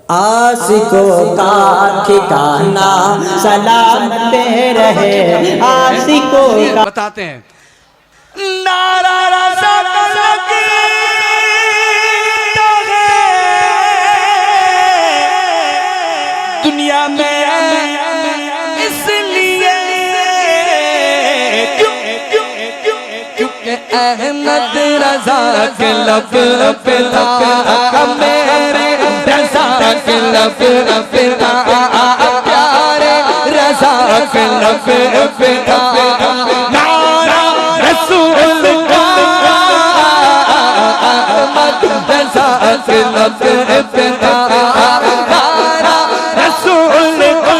आशिकों का ठिकाना सलामत रहे, आशिकों का। बताते हैं नारा रज़ा का लगी तो है दुनिया में इसलिए क्योंकि अहमद रज़ा के लब पे था, मेरे रज़ा के लब पे था, प्यारे रज़ा के लब पे था। नारा रसूल का अहमद रज़ा के लब पे था, नारा रसूल का।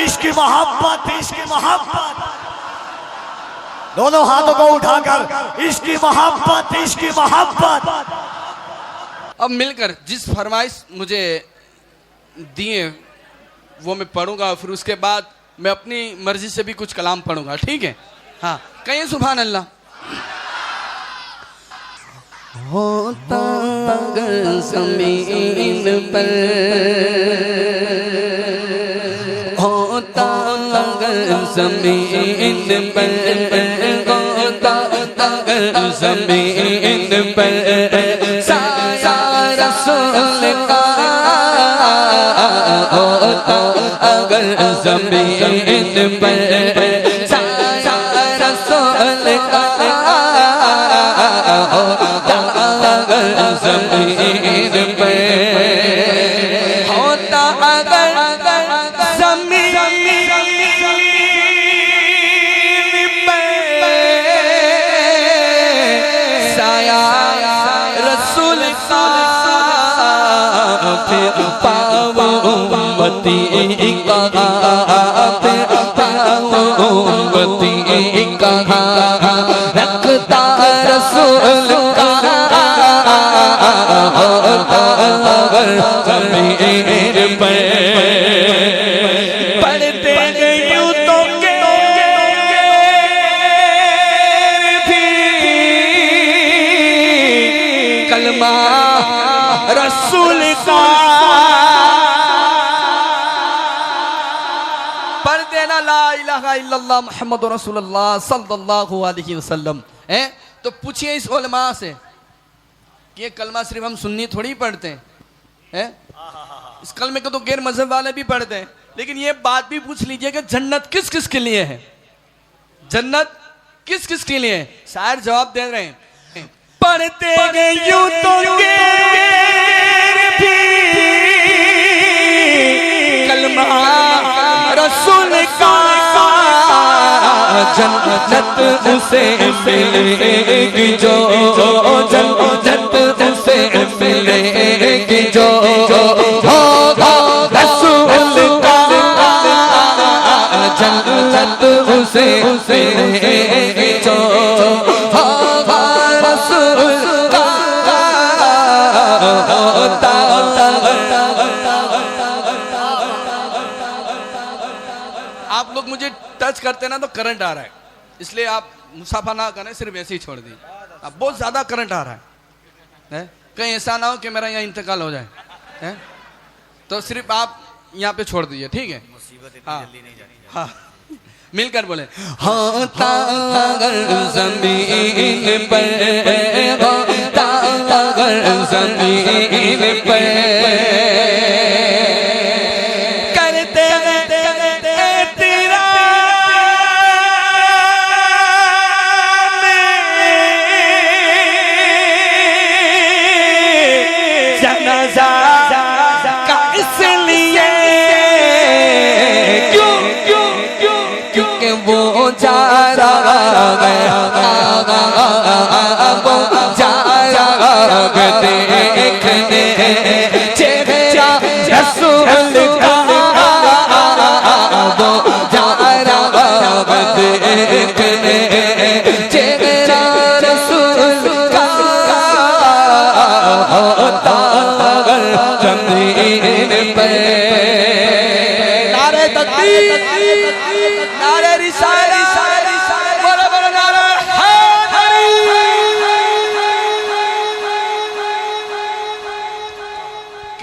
इश्क मोहब्बत, इश्क मोहब्बत, दोनों हाथों को उठाकर इश्क मोहब्बत, इश्क मोहब्बत। अब मिलकर जिस फरमाइश मुझे दिए वो मैं पढ़ूंगा, फिर उसके बाद मैं अपनी मर्जी से भी कुछ कलाम पढ़ूंगा, ठीक है? हाँ, कहिए सुभान अल्लाह। होता अगर ज़मीन पर, होता अगर ज़मीन पर, होता अगर ज़मीन पर साया रसूल का, होता अगर ज़मीन पर साया रसूल का, होता अगर ज़मीन पर, होता अगर ज़मीन पर साया रसूल का, फिर पाओ उम्मती का, फिर पाओ उम्मती का, रखता रसूल का, होता अगर ज़मीन पर। पढ़ते यूं तो के भी कलमा रसूल का, पढ़ देना ला इलाहा इल्लल्लाह मुहम्मद रसूलुल्लाह सल्लल्लाहु अलैहि वसल्लम। हैं तो पूछिए इस उलमा से कि ये कलमा सिर्फ हम सुन्नी थोड़ी पढ़ते हैं, इस कलमे को तो गैर मजहब वाले भी पढ़ते हैं, लेकिन ये बात भी पूछ लीजिए कि जन्नत किस किस के लिए है, जन्नत किस किस के लिए है? शायर जवाब दे रहे हैं, पढ़ते गए यूं तो गैर भी कलमा रसूल का, जन्नत उसे मिलेगी जो, जन्नत उसे मिलेगी जो होगा रसूल का, जन्नत उसे मिलेगी जो होगा रसूल का, होता। आप लोग मुझे टच करते ना तो करंट आ रहा है, इसलिए आप मुसाफा ना करें, सिर्फ ऐसे ही छोड़ दीजिए। अब बहुत ज्यादा करंट आ रहा है, कहीं ऐसा ना हो कि मेरा यहाँ इंतकाल हो जाए, है? तो सिर्फ आप यहाँ पे छोड़ दीजिए, ठीक है? हाँ हाँ, मिलकर बोले होता अगर ज़मीन पर, होता अगर ज़मीन पर का, इसलिए क्योंकि वो जा रहा है, वो जा रहा है देखने चेहरे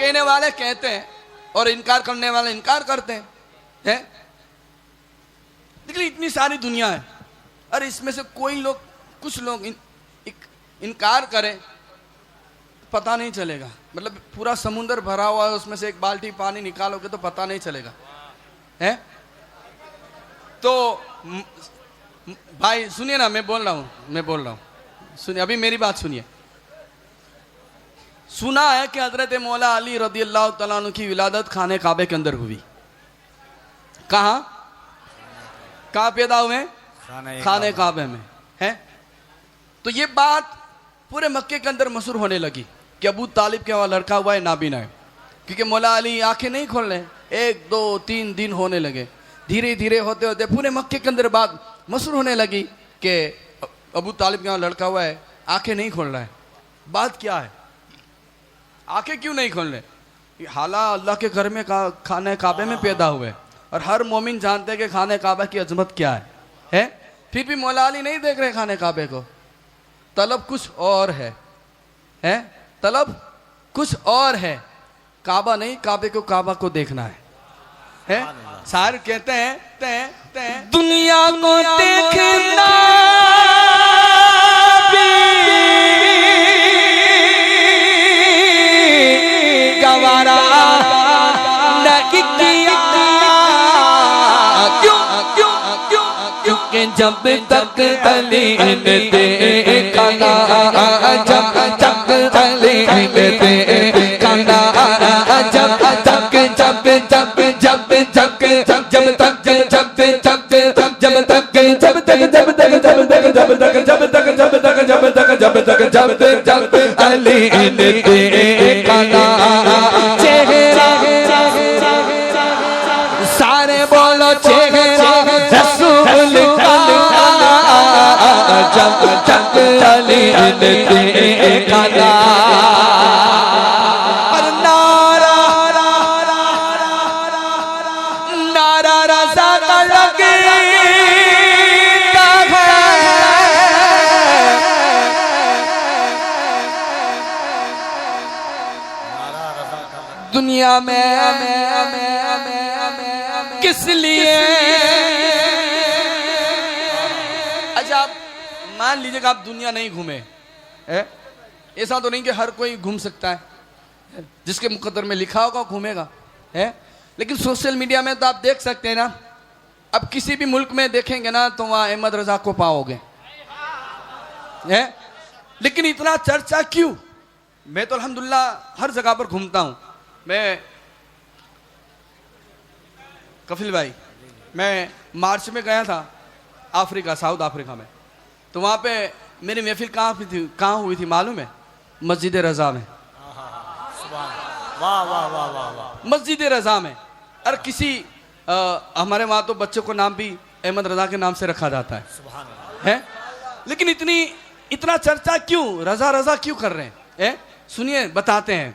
कहने वाले कहते हैं और इनकार करने वाले इनकार करते हैं, हैं? लेकिन इतनी सारी दुनिया है, और इसमें से कोई लोग, कुछ लोग इनकार करें, पता नहीं चलेगा। मतलब पूरा समुंदर भरा हुआ है, उसमें से एक बाल्टी पानी निकालोगे तो पता नहीं चलेगा, है? तो भाई सुनिए ना, मैं बोल रहा हूँ, सुनिए, अभी मेरी बात सुनिए। सुना है कि हजरत मौला अली रज़ी अल्लाह तआला अन्हु की विलादत खाने काबे के अंदर हुई। कहाँ पैदा हुए? खाने काबे में, है? तो ये बात पूरे मक्के के अंदर मशहूर होने लगी कि अबू तालिब के वहाँ लड़का हुआ है, नाबीना है। क्योंकि मौला अली आंखें नहीं खोल रहे, 1 2 3 दिन होने लगे, धीरे धीरे होते होते पूरे मक्के के अंदर बात मशहूर होने लगी कि अबू तालिब के वहाँ लड़का हुआ है, आंखें नहीं खोल रहा है। बात क्या है? आंखें क्यों नहीं खोल रहे? हाला अल्लाह के घर में खाने काबे में पैदा हुए, और हर मोमिन जानते हैं कि खाने काबा की अजमत क्या है? फिर भी मौला अली नहीं देख रहे खाने काबे को। तलब कुछ और है, तलब कुछ और है, काबा नहीं, काबे को काबा को देखना है? शायर कहते हैं दुनिया को देखना गवारा नहीं किया, क्योंकि जब तक अली ने देखा ना, जब तक अली ने देखा ना, जब तक अली ने देखा ना चेहरा, सारे बोलो चेहरा रसूल का, जब तक अली ने देखा ना, और नारा रज़ा का लगे दुनिया में किस लिए? अच्छा, आप मान लीजिएगा आप दुनिया नहीं घूमे, ऐसा तो नहीं कि हर कोई घूम सकता है, जिसके मुकद्दर में लिखा होगा घूमेगा, है? लेकिन सोशल मीडिया में तो आप देख सकते हैं ना, अब किसी भी मुल्क में देखेंगे ना तो वहाँ अहमद रजा को पाओगे, है? लेकिन इतना चर्चा क्यों? मैं तो अल्हम्दुलिल्लाह हर जगह पर घूमता हूँ। मैं कफिल भाई, मैं मार्च में गया था अफ्रीका, साउथ अफ्रीका में, तो वहाँ पे मेरी महफिल कहाँ हुई थी मालूम है? मस्जिद रज़ा में। वाह वाह वाह वाह वाह, मस्जिद रज़ा में। और किसी हमारे वहाँ तो बच्चों को नाम भी अहमद रज़ा के नाम से रखा जाता है? लेकिन इतना चर्चा क्यों, रज़ा रज़ा क्यों कर रहे हैं? सुनिए, बताते हैं।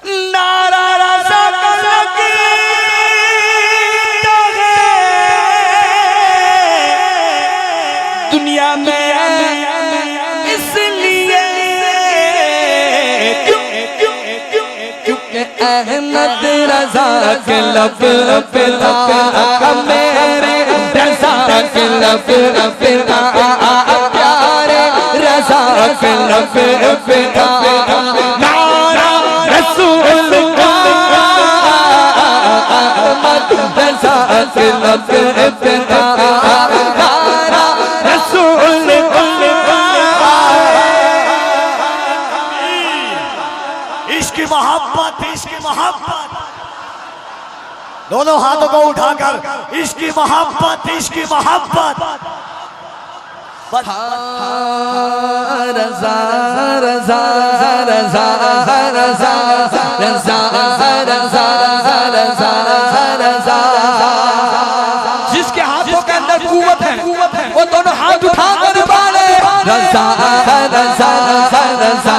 नारा रज़ा का लगे दुनिया में इसलिए क्योंकि अहमद रज़ा के लब पे था, मेरे रज़ा के लब पे था, प्यारे रज़ा के लब पे था, नारा रसूल का अहमद रज़ा के लब पे था, नारा रसूल का। इश्क मोहब्बत, इश्क मोहब्बत, दोनों हाथों को उठाकर इश्क मोहब्बत, इश्क मोहब्बत। रज़ा रज़ा रज़ा रज़ा रज़ा रज़ा रज़ा, जिसके हाथों के अंदर कुव्वत है वो दोनों हाथ उठा कर बोले रज़ा रज़ा रज़ा रज़ा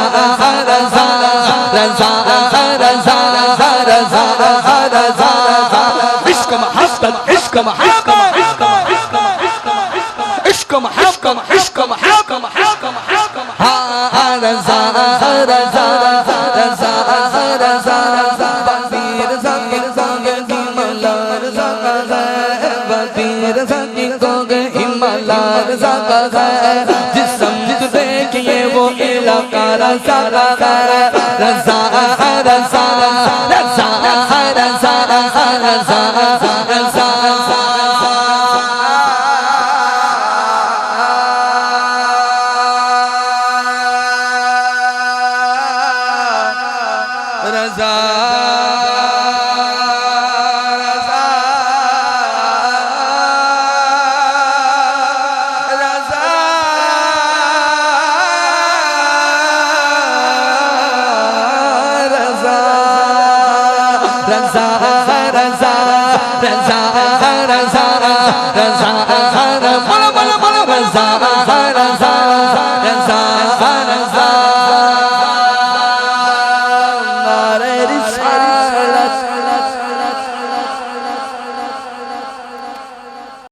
रज़ा रज़ा रज़ा रज़ा, इश्क मोहब्बत, इश्क मोहब्बत, इश्क मोहब्बत, इश्क मोहब्बत, हाँ रज़ा रज़ा रज़ा रज़ा दिल का रजा रजा रजा रजा रजा रजा रजा रजा रजा रजा रजा रजा रजा